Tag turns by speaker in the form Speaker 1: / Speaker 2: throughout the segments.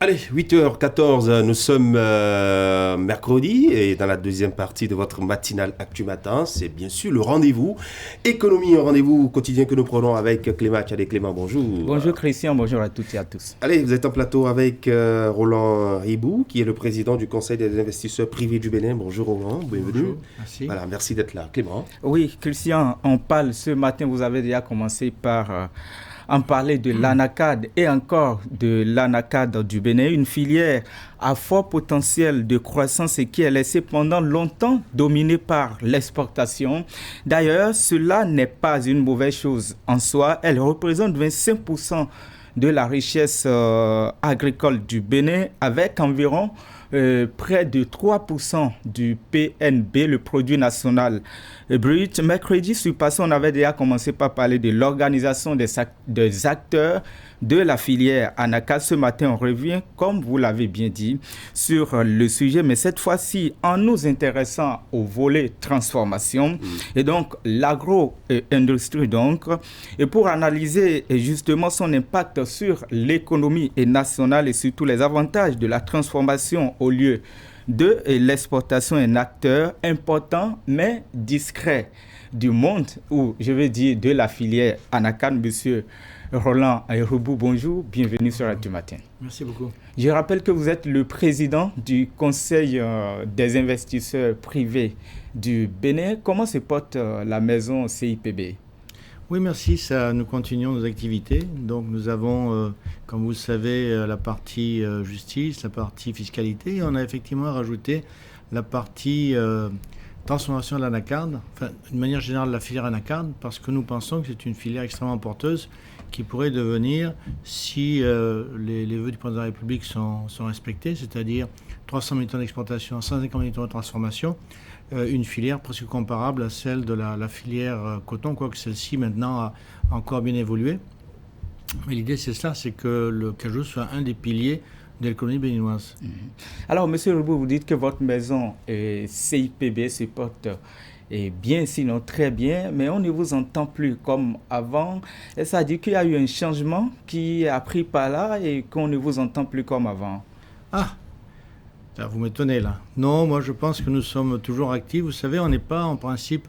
Speaker 1: Allez, 8h14, nous sommes mercredi et dans la deuxième partie de votre matinale Actu Matin, c'est bien sûr le rendez-vous économie, un rendez-vous quotidien que nous prenons avec Clément Tchadé. Clément, bonjour.
Speaker 2: Bonjour Christian, bonjour à toutes et à tous.
Speaker 1: Allez, vous êtes en plateau avec Roland Ribou, qui est le président du Conseil des investisseurs privés du Bénin. Bonjour Roland, bienvenue.
Speaker 3: Bonjour, merci.
Speaker 1: Voilà, merci d'être là. Clément.
Speaker 2: Oui, Christian, on parle ce matin, vous avez déjà commencé par en parler de l'ANACAD et encore de l'ANACAD du Bénin, une filière à fort potentiel de croissance et qui est laissée pendant longtemps dominée par l'exportation. D'ailleurs, cela n'est pas une mauvaise chose en soi. Elle représente 25% de la richesse agricole du Bénin avec environ près de 3% du PNB, le produit national brut. Mercredi surpassé, on avait déjà commencé par parler de l'organisation des acteurs de la filière ANACAD. Ce matin, on revient, comme vous l'avez bien dit, sur le sujet, mais cette fois-ci, en nous intéressant au volet transformation et donc l'agro-industrie. Et pour analyser justement son impact sur l'économie nationale et surtout les avantages de la transformation au lieu de l'exportation, un acteur important mais discret du monde, ou je veux dire de la filière ANACAD. Monsieur Roland Ribou, bonjour, bienvenue sur Actu Matin.
Speaker 3: Merci beaucoup.
Speaker 2: Je rappelle que vous êtes le président du Conseil des investisseurs privés du Bénin. Comment se porte la maison CIPB ?
Speaker 3: Oui, merci. Nous continuons nos activités. Donc, nous avons, comme vous le savez, la partie justice, la partie fiscalité. Et on a effectivement rajouté la partie transformation de l'ANACAD, enfin, de manière générale, la filière ANACAD, parce que nous pensons que c'est une filière extrêmement porteuse qui pourrait devenir, si les vœux du président de la République sont respectés, c'est-à-dire 300 000 tonnes d'exportation, 150 000 tonnes de transformation, une filière presque comparable à celle de la filière coton, quoique celle-ci maintenant a encore bien évolué. Mais l'idée, c'est cela, c'est que le cajou soit un des piliers de l'économie béninoise.
Speaker 2: Alors, M. Ribou, vous dites que votre maison CIPB se porte bien, sinon très bien, mais on ne vous entend plus comme avant. Et ça dit qu'il y a eu un changement qui a pris par là et qu'on ne vous entend plus comme avant.
Speaker 3: Ah, vous m'étonnez là. Non, moi je pense que nous sommes toujours actifs. Vous savez, on n'est pas en principe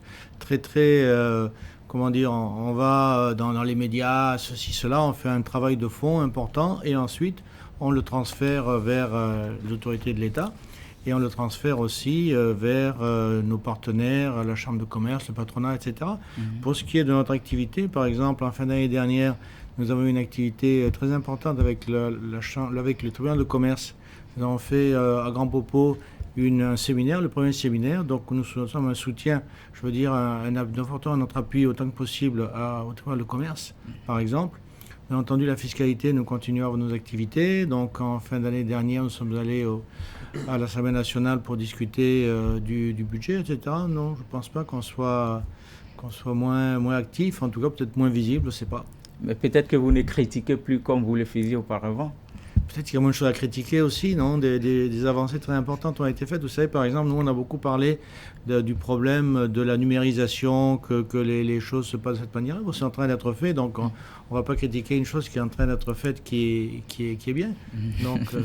Speaker 3: comment dire, on va dans les médias, ceci, cela, on fait un travail de fond important et ensuite on le transfère vers l'autorité de l'État et on le transfère aussi vers nos partenaires, la Chambre de commerce, le patronat, etc. Pour ce qui est de notre activité, par exemple, en fin d'année dernière, nous avons eu une activité très importante avec le tribunal de commerce. Nous avons fait à Grand Popo un séminaire, le premier séminaire. Donc nous sommes un soutien, je veux dire, apportant notre appui autant que possible au tribunal de commerce, par exemple. Bien entendu, la fiscalité, nous continuons nos activités. Donc en fin d'année dernière, nous sommes allés à l'Assemblée nationale pour discuter du budget, etc. Non, je ne pense pas qu'on soit moins actif, en tout cas peut-être moins visible, je ne sais pas.
Speaker 2: Mais peut-être que vous ne critiquez plus comme vous le faisiez auparavant.
Speaker 3: Peut-être qu'il y a moins de choses à critiquer aussi, non ? Des avancées très importantes ont été faites. Vous savez, par exemple, nous, on a beaucoup parlé du problème de la numérisation, que les choses se passent de cette manière. C'est en train d'être fait, donc on ne va pas critiquer une chose qui est en train d'être faite qui est bien. Donc,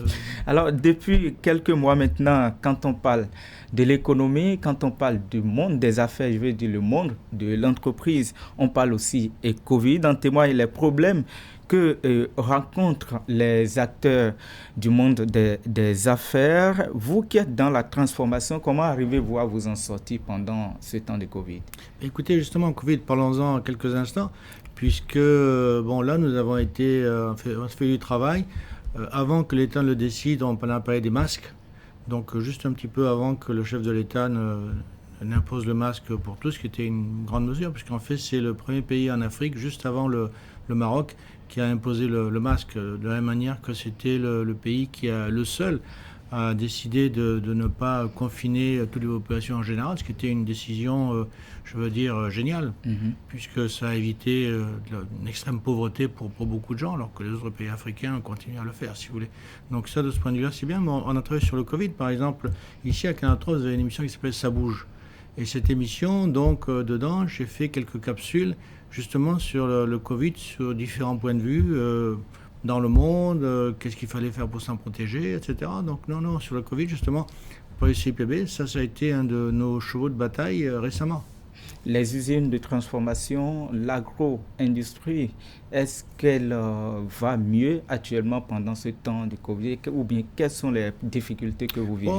Speaker 2: Alors, depuis quelques mois maintenant, quand on parle de l'économie, quand on parle du monde des affaires, je veux dire le monde de l'entreprise, on parle aussi et Covid, en témoignent les problèmes que rencontrent les acteurs du monde des affaires. Vous qui êtes dans la transformation, comment arrivez-vous à vous en sortir pendant ce temps de Covid ?
Speaker 3: Écoutez, justement, Covid, parlons-en quelques instants, puisque, là, nous avons été, on fait du travail. Avant que l'État ne le décide, on a parlé des masques. Donc, juste un petit peu avant que le chef de l'État n'impose le masque pour tous, ce qui était une grande mesure, puisqu'en fait, c'est le premier pays en Afrique, juste avant le Maroc, qui a imposé le masque, de la même manière que c'était le pays qui a le seul à décider de ne pas confiner toutes les populations en général, ce qui était une décision, je veux dire, géniale, puisque ça a évité une extrême pauvreté pour beaucoup de gens, alors que les autres pays africains continuent à le faire, si vous voulez. Donc ça, de ce point de vue-là, c'est bien. Mais on a travaillé sur le Covid, par exemple. Ici, à Canal 3, vous avez une émission qui s'appelle « Ça bouge ». Et cette émission, donc, dedans, j'ai fait quelques capsules justement sur le Covid, sur différents points de vue, dans le monde, qu'est-ce qu'il fallait faire pour s'en protéger, etc. Donc non, sur le Covid, justement, pour le CIPB, ça a été un de nos chevaux de bataille récemment.
Speaker 2: Les usines de transformation, l'agro-industrie, est-ce qu'elle va mieux actuellement pendant ce temps de Covid, ou bien quelles sont les difficultés que vous vivez?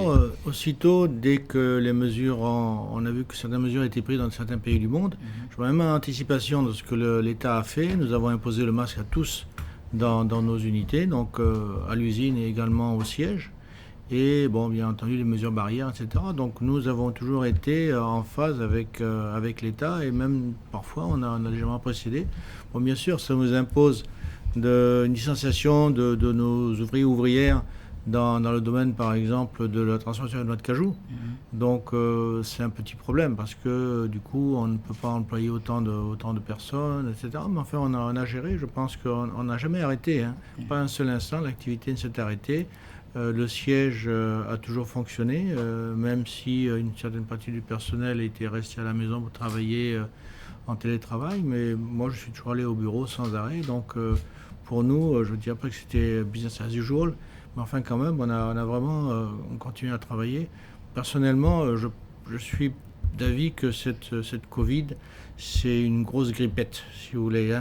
Speaker 3: Aussitôt, dès que les mesures, on a vu que certaines mesures étaient prises dans certains pays du monde, je vois même en anticipation de ce que l'État a fait, nous avons imposé le masque à tous dans nos unités, donc à l'usine et également au siège. Et bon, bien entendu, les mesures barrières, etc. Donc nous avons toujours été en phase avec l'État et même parfois on a légèrement précédé. Bon, bien sûr, ça nous impose une distanciation de nos ouvriers ouvrières dans le domaine, par exemple, de la transformation de noix de cajou. Donc c'est un petit problème parce que du coup, on ne peut pas employer autant de personnes, etc. Mais enfin, on a géré. Je pense qu'on n'a jamais arrêté. Pas un seul instant, l'activité ne s'est arrêtée. Le siège a toujours fonctionné, même si une certaine partie du personnel était resté à la maison pour travailler en télétravail. Mais moi, je suis toujours allé au bureau sans arrêt. Donc, pour nous, je ne dirais pas que c'était business as usual. Mais enfin, quand même, on a vraiment on continue à travailler. Personnellement, je suis d'avis que cette Covid, c'est une grosse grippette, si vous voulez.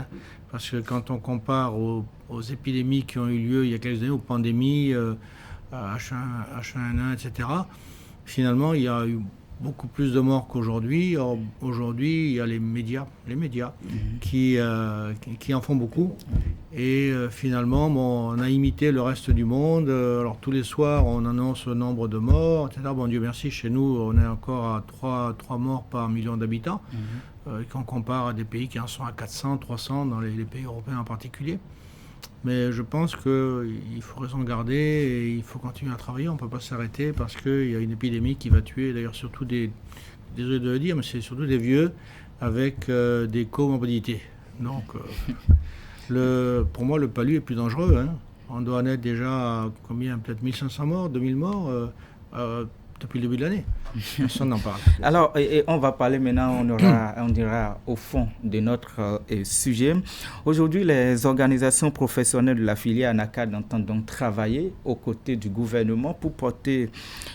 Speaker 3: Parce que quand on compare aux épidémies qui ont eu lieu il y a quelques années, aux pandémies, H1N1, etc., finalement, il y a eu beaucoup plus de morts qu'aujourd'hui. Or, aujourd'hui, il y a les médias qui en font beaucoup. Et finalement, on a imité le reste du monde. Alors, tous les soirs, on annonce le nombre de morts, etc. Bon, Dieu merci, chez nous, on est encore à 3 morts par million d'habitants. Quand on compare à des pays qui en sont à 400, 300, dans les pays européens en particulier. Mais je pense qu'il faut raison garder et il faut continuer à travailler. On ne peut pas s'arrêter parce qu'il y a une épidémie qui va tuer, d'ailleurs surtout désolé de le dire, mais c'est surtout des vieux avec des comorbidités. Donc, pour moi, le palu est plus dangereux. On doit en être déjà à combien? Peut-être 1500 morts, 2000 morts depuis le début de l'année. Personne n'en parle.
Speaker 2: Alors, on va parler maintenant, on ira au fond de notre sujet. Aujourd'hui, les organisations professionnelles de la filière ANACAD entendent donc travailler aux côtés du gouvernement pour porter,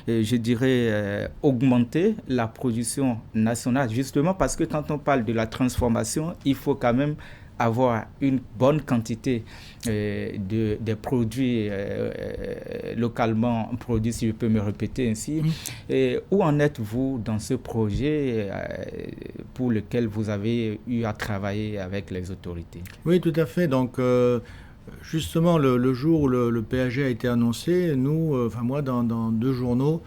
Speaker 2: je dirais, augmenter la production nationale. Justement parce que quand on parle de la transformation, il faut quand même avoir une bonne quantité des produits localement produits, si je peux me répéter ainsi. Et où en êtes-vous dans ce projet pour lequel vous avez eu à travailler avec les autorités?
Speaker 3: Oui, tout à fait. Donc, justement, le jour où le PAG a été annoncé, moi, dans 2 journaux,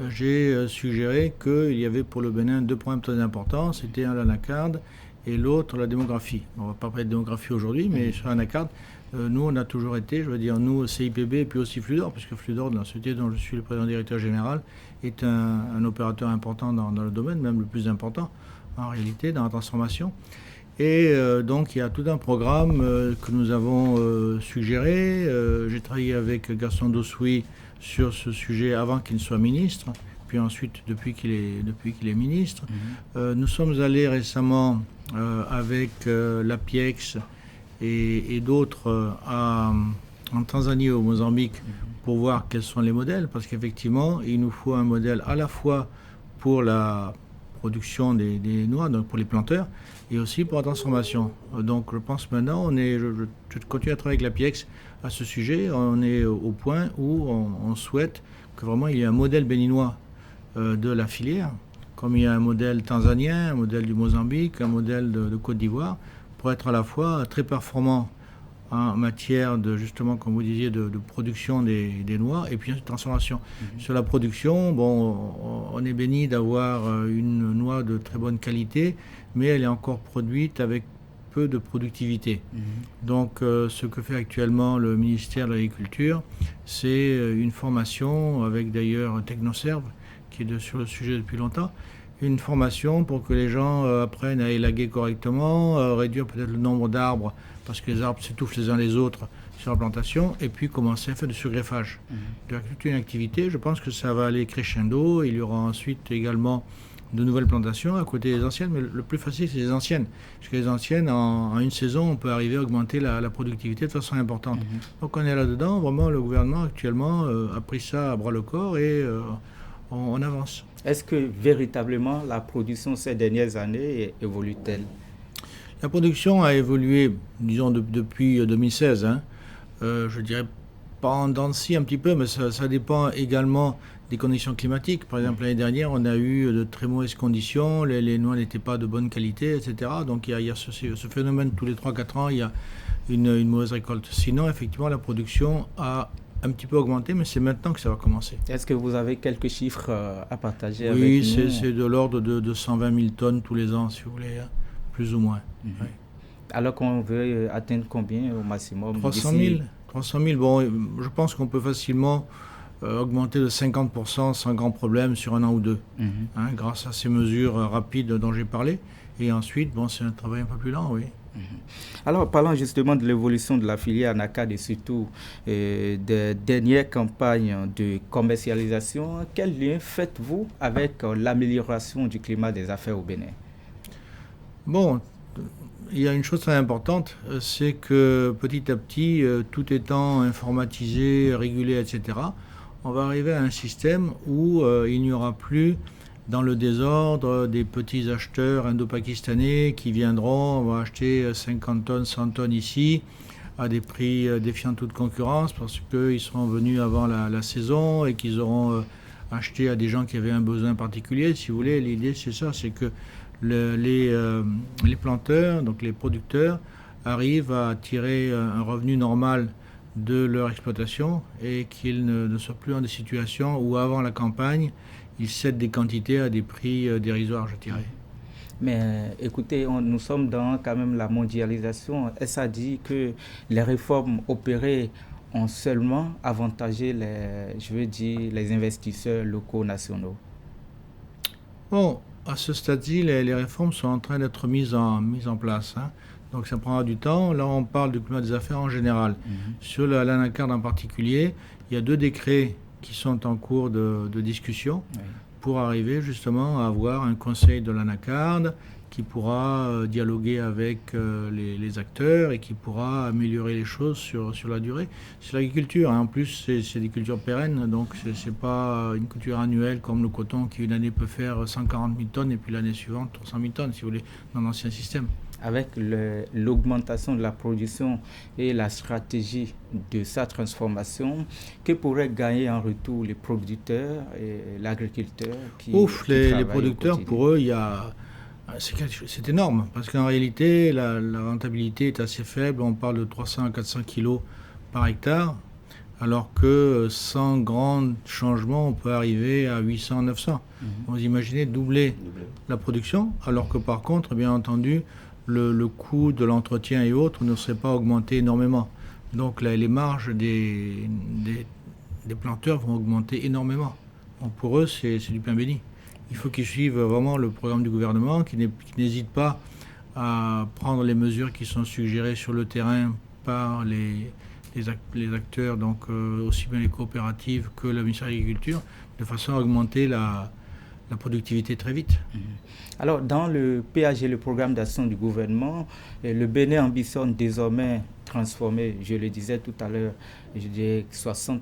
Speaker 3: j'ai suggéré qu'il y avait pour le Bénin 2 problèmes très importants. C'était l'ANACAD et l'autre, la démographie. On ne va pas parler de démographie aujourd'hui, mais sur l'ANACAD, nous, on a toujours été, nous, CIPB, et puis aussi Fludor, puisque Fludor, dans la société dont je suis le président directeur général, est un opérateur important dans le domaine, même le plus important, en réalité, dans la transformation. Et donc, il y a tout un programme que nous avons suggéré. J'ai travaillé avec Gaston Dossoui sur ce sujet avant qu'il ne soit ministre, puis ensuite depuis qu'il est ministre. Nous sommes allés récemment avec l'APIEX et d'autres en Tanzanie et au Mozambique pour voir quels sont les modèles, parce qu'effectivement, il nous faut un modèle à la fois pour la production des noix, donc pour les planteurs, et aussi pour la transformation. Donc je pense maintenant, je continue à travailler avec l'APIEX à ce sujet. On est au point où on souhaite que vraiment il y ait un modèle béninois de la filière, comme il y a un modèle tanzanien, un modèle du Mozambique, un modèle de Côte d'Ivoire, pour être à la fois très performant en matière de, justement, comme vous disiez, de production des noix et puis de transformation. Sur la production, on est béni d'avoir une noix de très bonne qualité, mais elle est encore produite avec peu de productivité. Donc, ce que fait actuellement le ministère de l'Agriculture, c'est une formation avec d'ailleurs Technoserve, qui est sur le sujet depuis longtemps, une formation pour que les gens apprennent à élaguer correctement, réduire peut-être le nombre d'arbres, parce que les arbres s'étouffent les uns les autres sur la plantation, et puis commencer à faire du surgreffage. Donc, toute une activité, je pense que ça va aller crescendo. Il y aura ensuite également de nouvelles plantations à côté des anciennes, mais le plus facile, c'est les anciennes. Parce que les anciennes, en une saison, on peut arriver à augmenter la productivité de façon importante. Donc on est là-dedans, vraiment, le gouvernement actuellement a pris ça à bras-le-corps et on avance.
Speaker 2: Est-ce que véritablement la production ces dernières années évolue-t-elle?
Speaker 3: La production a évolué, disons, depuis 2016. Je dirais pas en dents de scie un petit peu, mais ça dépend également des conditions climatiques. Par exemple, l'année dernière, on a eu de très mauvaises conditions, les noix n'étaient pas de bonne qualité, etc. Donc il y a ce phénomène, tous les 3-4 ans, il y a une mauvaise récolte. Sinon, effectivement, la production a un petit peu augmenté, mais c'est maintenant que ça va commencer.
Speaker 2: Est-ce que vous avez quelques chiffres à partager avec nous?
Speaker 3: Oui, c'est de l'ordre de 120 000 tonnes tous les ans, si vous voulez, plus ou moins. Oui.
Speaker 2: Alors qu'on veut atteindre combien au maximum?
Speaker 3: 300 000. 300 000, bon, je pense qu'on peut facilement augmenter de 50% sans grand problème sur un an ou deux, grâce à ces mesures rapides dont j'ai parlé. Et ensuite, bon, c'est un travail un peu plus lent, oui.
Speaker 2: Alors, parlant justement de l'évolution de la filière ANACAD et surtout des dernières campagnes de commercialisation, quel lien faites-vous avec l'amélioration du climat des affaires au Bénin?
Speaker 3: Bon, il y a une chose très importante, c'est que petit à petit, tout étant informatisé, régulé, etc., on va arriver à un système où il n'y aura plus dans le désordre des petits acheteurs indo-pakistanais qui viendront, on va acheter 50 tonnes, 100 tonnes ici, à des prix défiant toute concurrence, parce qu'ils seront venus avant la saison et qu'ils auront acheté à des gens qui avaient un besoin particulier. Si vous voulez, l'idée c'est ça, c'est que les planteurs, donc les producteurs, arrivent à tirer un revenu normal de leur exploitation et qu'ils ne soient plus dans des situations où avant la campagne, ils cèdent des quantités à des prix dérisoires, je dirais.
Speaker 2: Mais écoutez, nous sommes dans quand même la mondialisation. Est-ce à dire que les réformes opérées ont seulement avantagé les investisseurs locaux, nationaux?
Speaker 3: Bon, à ce stade-ci, les réformes sont en train d'être mises en place. Donc ça prendra du temps. Là, on parle du climat des affaires en général. Sur l'ANACAD en particulier, il y a 2 décrets qui sont en cours de discussion pour arriver justement à avoir un conseil de l'ANACAD qui pourra dialoguer avec les acteurs et qui pourra améliorer les choses sur la durée. C'est l'agriculture, en plus c'est des cultures pérennes, donc c'est pas une culture annuelle comme le coton qui une année peut faire 140 000 tonnes et puis l'année suivante 300 000 tonnes, si vous voulez, dans l'ancien système.
Speaker 2: Avec l'augmentation de la production et la stratégie de sa transformation, que pourraient gagner en retour les producteurs et l'agriculteur qui
Speaker 3: les producteurs, pour eux, c'est énorme, parce qu'en réalité, la rentabilité est assez faible. On parle de 300 à 400 kilos par hectare, alors que sans grand changement, on peut arriver à 800, 900. Vous imaginez doubler la production, alors que par contre, bien entendu, le coût de l'entretien et autres ne serait pas augmenté énormément. Donc là, les marges des planteurs vont augmenter énormément. Donc pour eux, c'est du pain béni. Il faut qu'ils suivent vraiment le programme du gouvernement, qu'ils n'hésitent pas à prendre les mesures qui sont suggérées sur le terrain par les acteurs, donc aussi bien les coopératives que le ministère de l'Agriculture, de façon à augmenter la productivité très vite.
Speaker 2: Alors, dans le PAG, le programme d'action du gouvernement, le Bénin ambitionne désormais transformer, je le disais tout à l'heure, je dirais 60%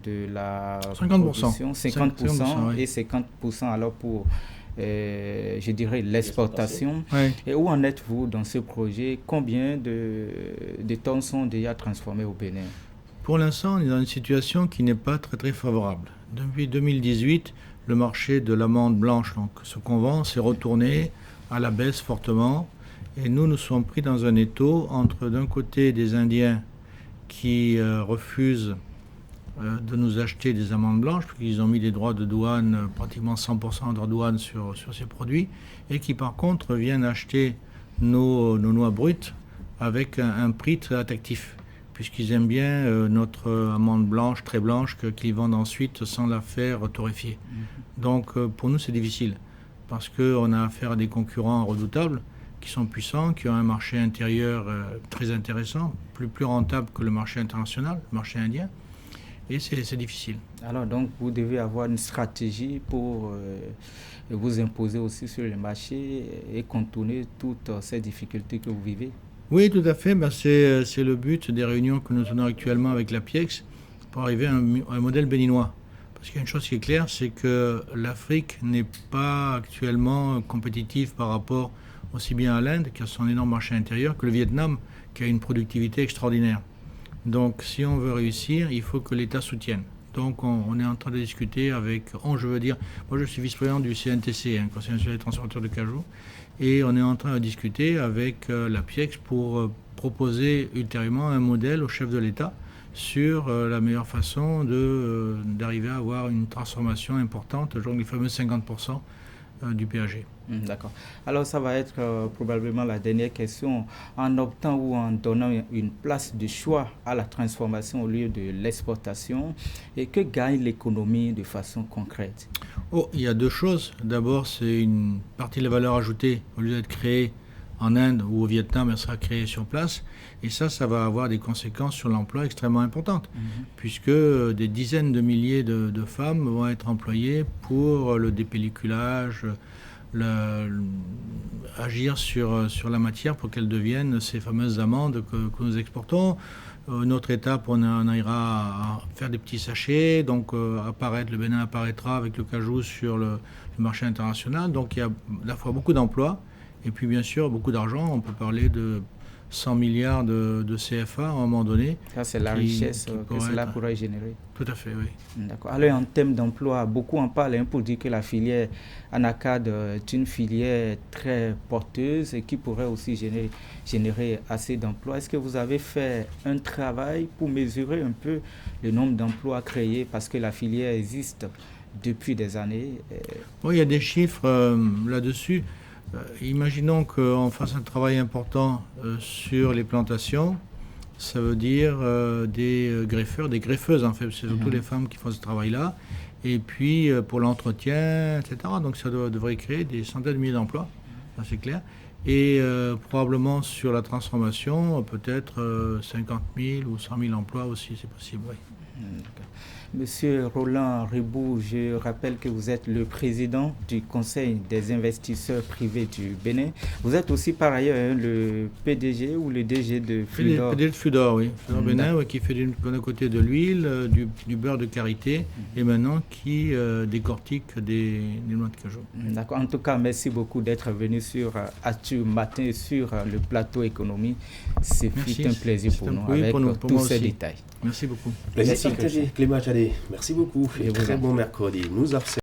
Speaker 2: de la
Speaker 3: 50%.
Speaker 2: production, 50%
Speaker 3: oui.
Speaker 2: Et 50% alors pour, je dirais, l'exportation.
Speaker 3: Oui.
Speaker 2: Et où en êtes-vous dans ce projet? Combien de tonnes sont déjà transformées au Bénin?
Speaker 3: Pour l'instant, on est dans une situation qui n'est pas très très favorable. Depuis 2018, le marché de l'amande blanche, donc ce qu'on vend, s'est retourné à la baisse fortement. Et nous sommes pris dans un étau entre d'un côté des Indiens qui refusent de nous acheter des amandes blanches, parce qu'ils ont mis des droits de douane, pratiquement 100% de douane sur ces produits, et qui par contre viennent acheter nos noix brutes avec un prix très attractif, puisqu'ils aiment bien notre amande blanche, très blanche, qu'ils vendent ensuite sans la faire torréfier. Donc pour nous c'est difficile, parce qu'on a affaire à des concurrents redoutables, qui sont puissants, qui ont un marché intérieur très intéressant, plus rentable que le marché international, le marché indien. Et c'est difficile.
Speaker 2: Alors donc vous devez avoir une stratégie pour vous imposer aussi sur le marché et contourner toutes ces difficultés que vous vivez.
Speaker 3: Oui, tout à fait. C'est le but des réunions que nous tenons actuellement avec la PIEX pour arriver à un modèle béninois. Parce qu'il y a une chose qui est claire, c'est que l'Afrique n'est pas actuellement compétitive par rapport aussi bien à l'Inde, qui a son énorme marché intérieur, que le Vietnam, qui a une productivité extraordinaire. Donc si on veut réussir, il faut que l'État soutienne. Donc on est en train de discuter avec, moi je suis vice-président du CNTC, Conseil national des transformateurs de cajou, et on est en train de discuter avec la PIEX pour proposer ultérieurement un modèle au chef de l'État sur la meilleure façon d'arriver à avoir une transformation importante, genre les fameux 50% du PAG.
Speaker 2: D'accord. Alors ça va être probablement la dernière question. En optant ou en donnant une place de choix à la transformation au lieu de l'exportation, et que gagne l'économie de façon concrète?
Speaker 3: Il y a deux choses. D'abord, c'est une partie de la valeur ajoutée, au lieu d'être créée en Inde ou au Vietnam, elle sera créée sur place. Et ça va avoir des conséquences sur l'emploi extrêmement importantes, puisque des dizaines de milliers de femmes vont être employées pour le dépelliculage, agir sur la matière pour qu'elle devienne ces fameuses amandes que nous exportons. Une autre étape, on ira à faire des petits sachets, donc le Bénin apparaîtra avec le cajou sur le marché international. Donc il y a à la fois beaucoup d'emplois et puis bien sûr beaucoup d'argent. On peut parler de 100 milliards de CFA à un moment donné.
Speaker 2: Ça, c'est la richesse que cela pourrait générer.
Speaker 3: Tout à fait, oui.
Speaker 2: D'accord. Alors, en termes d'emploi, beaucoup en parlent pour dire que la filière Anacad est une filière très porteuse et qui pourrait aussi générer assez d'emplois. Est-ce que vous avez fait un travail pour mesurer un peu le nombre d'emplois créés parce que la filière existe depuis des années?
Speaker 3: Oui, il y a des chiffres là-dessus. Imaginons qu'on fasse un travail important sur les plantations. Ça veut dire des greffeurs, des greffeuses en fait, c'est surtout les femmes qui font ce travail-là. Et puis pour l'entretien, etc. Donc ça devrait créer des centaines de milliers d'emplois, ça c'est clair. Et probablement sur la transformation, peut-être 50 000 ou 100 000 emplois aussi, c'est possible, oui.
Speaker 2: Monsieur Roland Ribou, je rappelle que vous êtes le président du Conseil des investisseurs privés du Bénin. Vous êtes aussi par ailleurs le PDG ou le DG de Fudor.
Speaker 3: PDG de Fudor, oui. Fudor Bénin, qui fait d'un côté de l'huile, du beurre de karité, et maintenant qui décortique des noix de cajou.
Speaker 2: D'accord. En tout cas, merci beaucoup d'être venu sur Actu Matin sur le plateau économie. C'est un plaisir pour nous avec tous ces détails.
Speaker 3: Merci beaucoup.
Speaker 1: Merci Clément Chadé. Merci beaucoup et très bon mercredi. Nous observons.